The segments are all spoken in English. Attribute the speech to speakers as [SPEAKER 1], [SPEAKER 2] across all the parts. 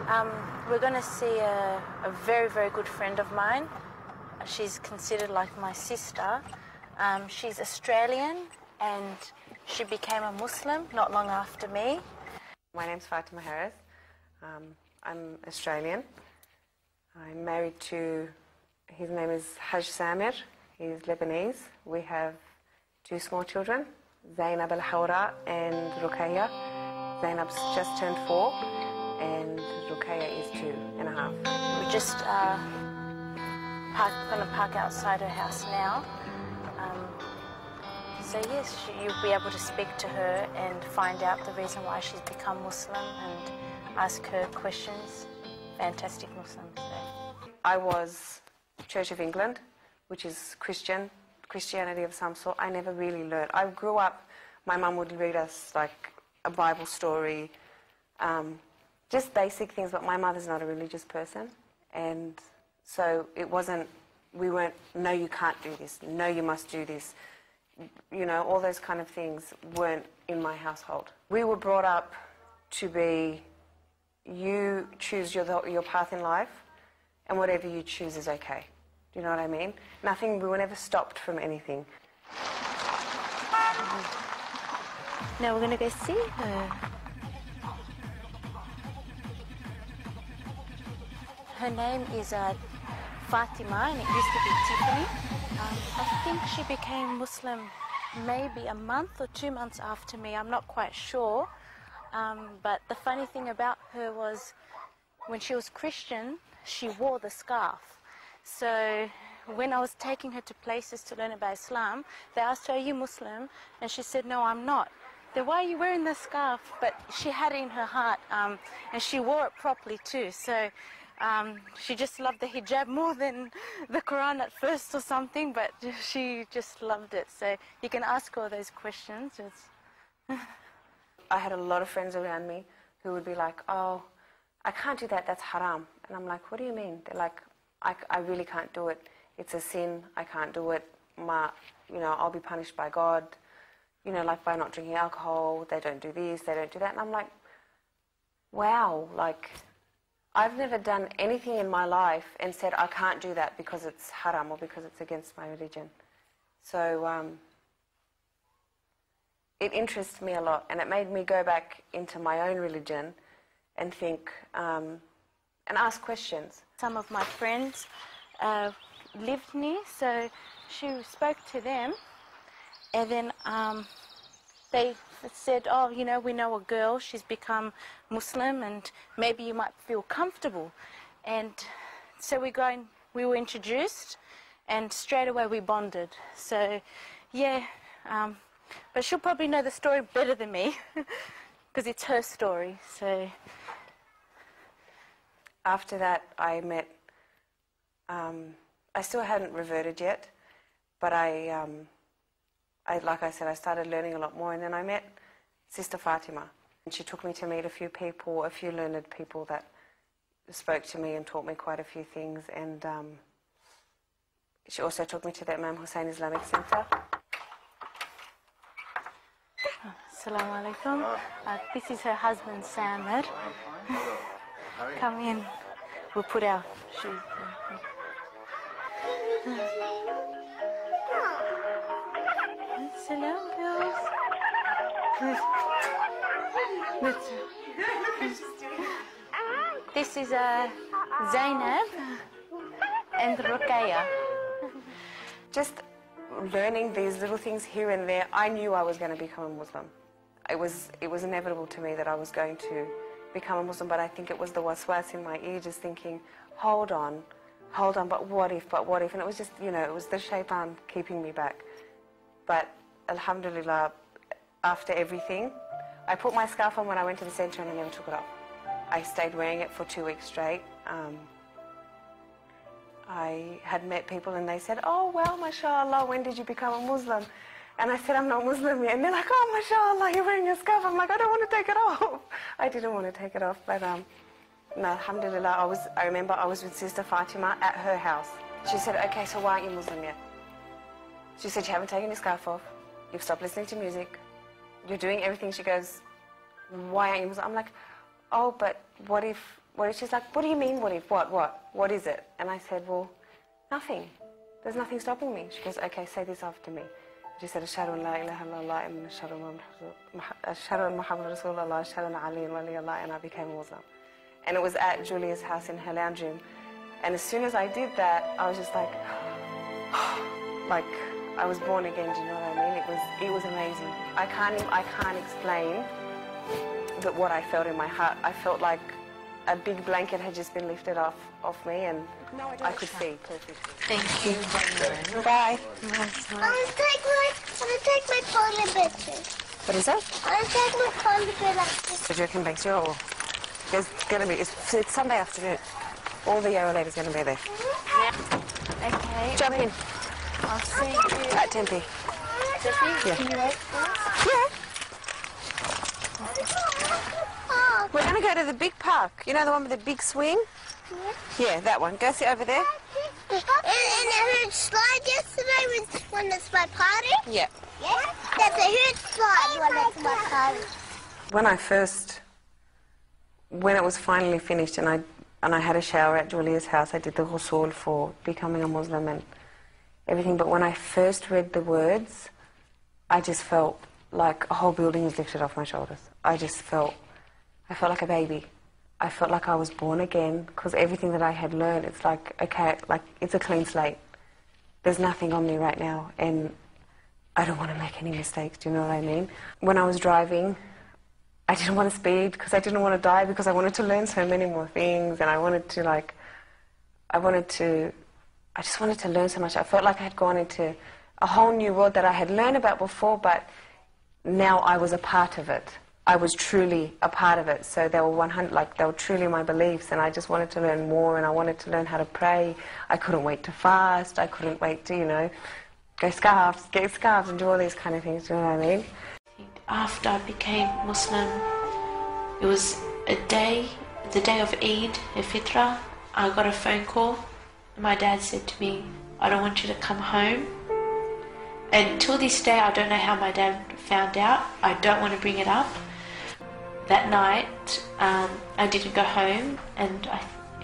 [SPEAKER 1] We're going to see a very, very good friend of mine. She's considered like my sister. She's Australian and she became a Muslim not long after me.
[SPEAKER 2] My name's Fatima Harris. I'm Australian. I'm married to, his name is Haj Samir. He's Lebanese. We have 2 small children, Zainab al-Hawra and Ruqayya. Zainab's just turned 4 and Ruqayya is 2.5.
[SPEAKER 1] We're just going to park outside her house now. So yes, you'll be able to speak to her and find out the reason why she's become Muslim and ask her questions. Fantastic Muslim. So.
[SPEAKER 2] I was Church of England, which is Christianity of some sort. I never really learned. I grew up, my mum would read us like a Bible story, just basic things, but my mother's not a religious person. And so it wasn't, we weren't, no, you can't do this, no, you must do this. You know, all those kind of things weren't in my household. We were brought up to be, you choose your path in life, and whatever you choose is okay. Do you know what I mean? Nothing, we were never stopped from anything.
[SPEAKER 1] Now we're going to go see her. Her name is Fatima, and it used to be Tiffany. I think she became Muslim maybe a month or 2 months after me. I'm not quite sure. But the funny thing about her was when she was Christian, she wore the scarf. So when I was taking her to places to learn about Islam, they asked her, "Are you Muslim?" And she said, "No, I'm not." Then why are you wearing the scarf? But she had it in her heart, and she wore it properly too. So she just loved the hijab more than the Quran at first or something, but she just loved it. So you can ask her all those questions.
[SPEAKER 2] I had a lot of friends around me who would be like, "Oh, I can't do that, that's haram." And I'm like, "What do you mean?" They're like, I really can't do it. It's a sin, I can't do it. I'll be punished by God, like by not drinking alcohol. They don't do this, they don't do that. And I'm like, wow, like, I've never done anything in my life and said I can't do that because it's haram or because it's against my religion. So it interests me a lot, and it made me go back into my own religion and think and ask questions.
[SPEAKER 1] Some of my friends lived near, so she spoke to them, and then they said, "Oh, we know a girl, she's become Muslim, and maybe you might feel comfortable." And so we were introduced, and straight away we bonded. So, yeah, but she'll probably know the story better than me, because it's her story, so...
[SPEAKER 2] After that, I met, I still hadn't reverted yet, but like I said, I started learning a lot more, and then I met Sister Fatima. And she took me to meet a few people, a few learned people that spoke to me and taught me quite a few things, and she also took me to the Imam Hussein Islamic Center.
[SPEAKER 1] Assalamu alaikum. This is her husband, Samir. Come in. We'll put our shoes on. Salam, girls. This is Zainab and Ruqayya.
[SPEAKER 2] Just learning these little things here and there, I knew I was going to become a Muslim. It was inevitable to me that I was going to become a Muslim, but I think it was the waswas in my ear just thinking, hold on, but what if, and it was just, it was the shaitan keeping me back. But alhamdulillah, after everything, I put my scarf on when I went to the center and I never took it off. I stayed wearing it for 2 weeks straight. I had met people and they said, "Oh, well, mashallah, when did you become a Muslim?" And I said, "I'm not Muslim yet." And they're like, "Oh, mashallah, you're wearing a scarf." I'm like, "I don't want to take it off." I didn't want to take it off, but no, alhamdulillah, I remember I was with Sister Fatima at her house. She said, "Okay, so why aren't you Muslim yet?" She said, "You haven't taken your scarf off, you've stopped listening to music, you're doing everything." She goes, "Why aren't you Muslim?" I'm like, "Oh, but what if What? She's like, what do you mean, what if? What is it? And I said, well, nothing. There's nothing stopping me. She goes, okay, say this after me. She said, Ashhadu an la ilaha illallah and Ashhadu an Muhammad Rasulullah, Ashhadu an Ali and Waliyullah, and I became a Muslim. And it was at Julia's house in her lounge room. And as soon as I did that, I was just like, like I was born again, do you know what I mean? It was amazing. I can't explain that what I felt in my heart. I felt like a big blanket had just been lifted off me, and I could see perfectly.
[SPEAKER 1] Thank you.
[SPEAKER 2] Bye.
[SPEAKER 3] I'm gonna take my toilet picture.
[SPEAKER 2] What is that?
[SPEAKER 3] I'm gonna take my toilet picture.
[SPEAKER 2] So do you reckon Banks, there's going to be, it's Sunday afternoon. All the Yarrow ladies are going to be there.
[SPEAKER 1] Okay.
[SPEAKER 2] Jump in.
[SPEAKER 1] I'll see you.
[SPEAKER 2] At Tempe.
[SPEAKER 1] Tempe?
[SPEAKER 2] Yeah.
[SPEAKER 1] Can you wait for us?
[SPEAKER 2] Yeah. We're going to go to the big park. You know the one with the big swing? Yeah, that one. Go sit over there.
[SPEAKER 3] And I heard slide yesterday when it's my party?
[SPEAKER 2] Yeah.
[SPEAKER 3] Yeah? That's a huge slide when it's my party.
[SPEAKER 2] When it was finally finished and I had a shower at Julia's house, I did the ghusl for becoming a Muslim and everything. But when I first read the words, I just felt like a whole building was lifted off my shoulders. I felt like a baby. I felt like I was born again, because everything that I had learned, it's like, okay, like it's a clean slate. There's nothing on me right now, and I don't want to make any mistakes, do you know what I mean? When I was driving, I didn't want to speed because I didn't want to die, because I wanted to learn so many more things, and I just wanted to learn so much. I felt like I had gone into a whole new world that I had learned about before, but now I was a part of it. I was truly a part of it. So they were they were truly my beliefs, and I just wanted to learn more, and I wanted to learn how to pray. I couldn't wait to fast. I couldn't wait to, get scarves and do all these kind of things, do you know what I mean?
[SPEAKER 1] After I became Muslim, it was the day of Eid, al-Fitr. I got a phone call. My dad said to me, I don't want you to come home. And till this day, I don't know how my dad found out. I don't want to bring it up. That night, I didn't go home, and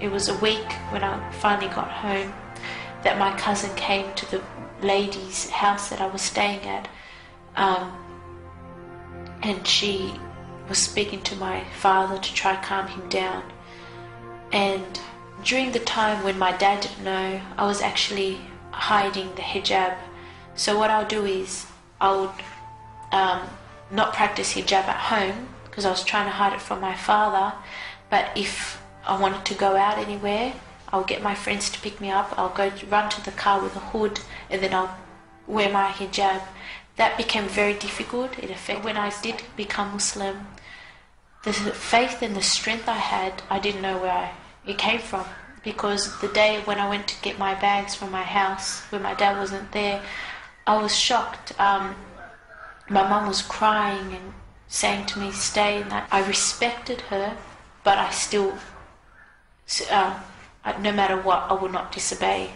[SPEAKER 1] it was a week when I finally got home that my cousin came to the lady's house that I was staying at, and she was speaking to my father to try to calm him down. And during the time when my dad didn't know, I was actually hiding the hijab. So what I'll do is I would not practice hijab at home, because I was trying to hide it from my father. But if I wanted to go out anywhere, I'll get my friends to pick me up. I'll run to the car with a hood, and then I'll wear my hijab. That became very difficult. It affected when I did become Muslim. The faith and the strength I had, I didn't know where it came from, because the day when I went to get my bags from my house, when my dad wasn't there, I was shocked. My mum was crying and saying to me, stay, and I respected her, but I still, no matter what, I would not disobey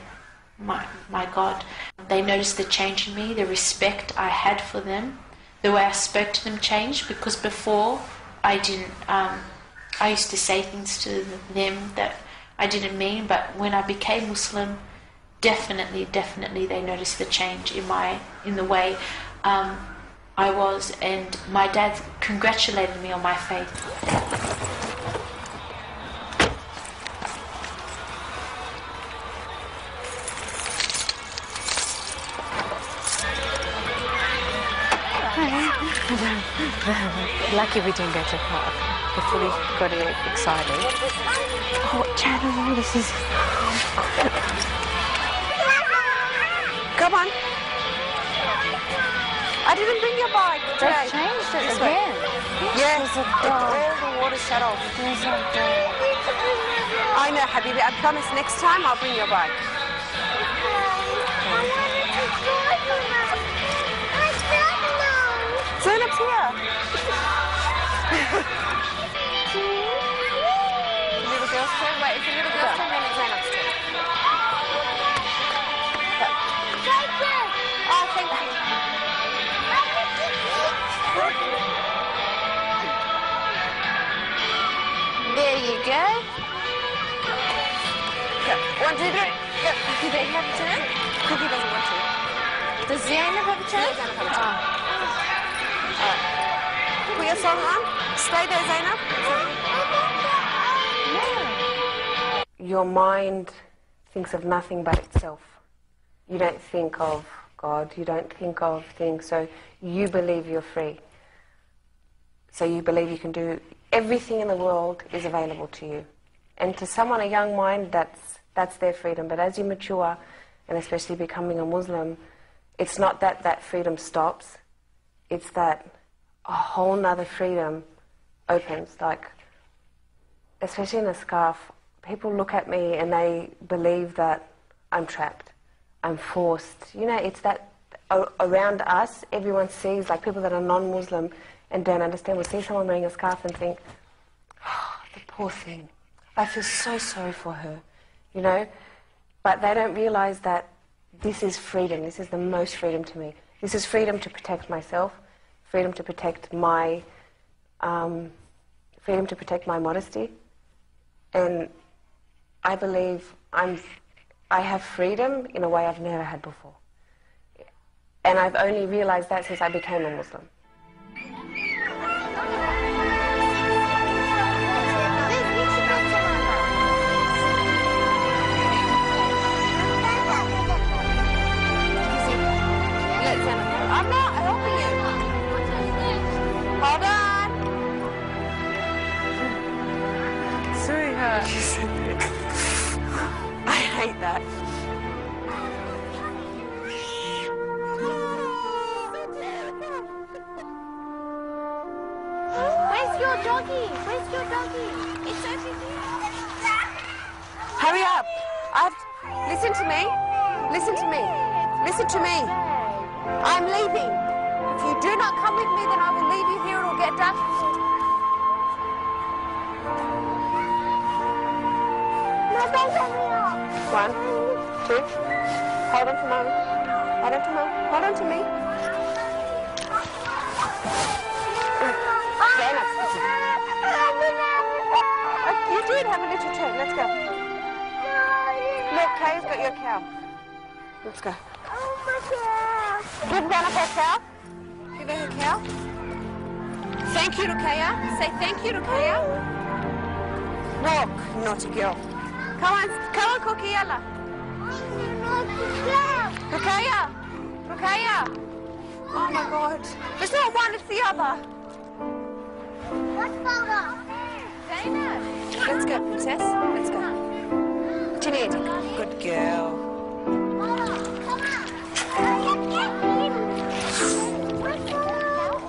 [SPEAKER 1] my God. They noticed the change in me, the respect I had for them, the way I spoke to them changed, because before I didn't, I used to say things to them that I didn't mean, but when I became Muslim, definitely they noticed the change in the way I was, and my dad congratulated me on my faith.
[SPEAKER 2] Lucky we didn't go to the park before we got excited. Oh, what channel this is? Come on. I didn't bring your bike today.
[SPEAKER 1] They've changed it again.
[SPEAKER 2] Yes, all the water shut off. I know, Habibi. I promise next time I'll bring your bike. Zainab's here. Little girl's turn. Wait, it's a little girl's turn, then it's Zainab's turn. Oh, thank you.
[SPEAKER 1] There you go.
[SPEAKER 2] want to do it? Go.
[SPEAKER 1] Do they have a turn?
[SPEAKER 2] Cookie doesn't want to.
[SPEAKER 1] Does Zainab have a turn?
[SPEAKER 2] Yeah, Zainab have a turn. Alright. Put your song on. Stay there, Zainab. Your mind thinks of nothing but itself. You don't think of God, you don't think of things, so you believe you're free. So you believe you can do everything in the world is available to you. And to someone, a young mind, that's their freedom. But as you mature, and especially becoming a Muslim, it's not that that freedom stops, it's that a whole nother freedom opens. Like, especially in a scarf, people look at me and they believe that I'm trapped, I'm forced. You know, it's that around us, everyone sees, like people that are non-Muslim and don't understand, will see someone wearing a scarf and think, oh, the poor thing. I feel so sorry for her, you know. But they don't realize that this is freedom. This is the most freedom to me. This is freedom to protect myself, freedom to protect my, freedom to protect my modesty. And I believe I have freedom in a way I've never had before. And I've only realized that since I became a Muslim. I'm not helping you. Hold on. Sweetheart. I hate that.
[SPEAKER 3] Where's your doggy? Where's your doggy? It's over here.
[SPEAKER 2] Hurry up. Listen to me. Listen to me. Listen to me. I'm leaving. If you do not come with me, then I will leave you here. It will get dark.
[SPEAKER 3] No, don't let me off.
[SPEAKER 2] 1, 2. Hold on to Mum. Hold on to Mum. Hold on to me. Zainab, you did have a little turn. Let's go. Look, Kay's got your cow. Let's go.
[SPEAKER 3] Oh, my God.
[SPEAKER 2] Give Zainab her cow. Give her her cow. Thank you, Ruqayya. Say thank you, Ruqayya. Walk, naughty girl. Come on, Cookie, yalla. Ruqayya. Ruqayya. Oh my God. It's not one, it's the other.
[SPEAKER 3] What's going on?
[SPEAKER 1] Zainab.
[SPEAKER 2] Let's go, princess. Let's go. What do you need? Good girl.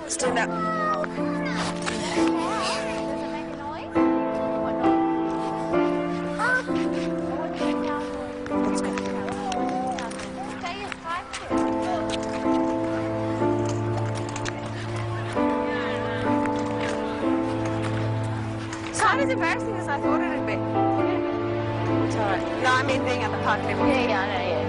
[SPEAKER 2] Stand up. Let's go. It's not as embarrassing as I thought it would be. It's alright. No, I mean being at the park level.
[SPEAKER 1] Yeah, I know, yeah.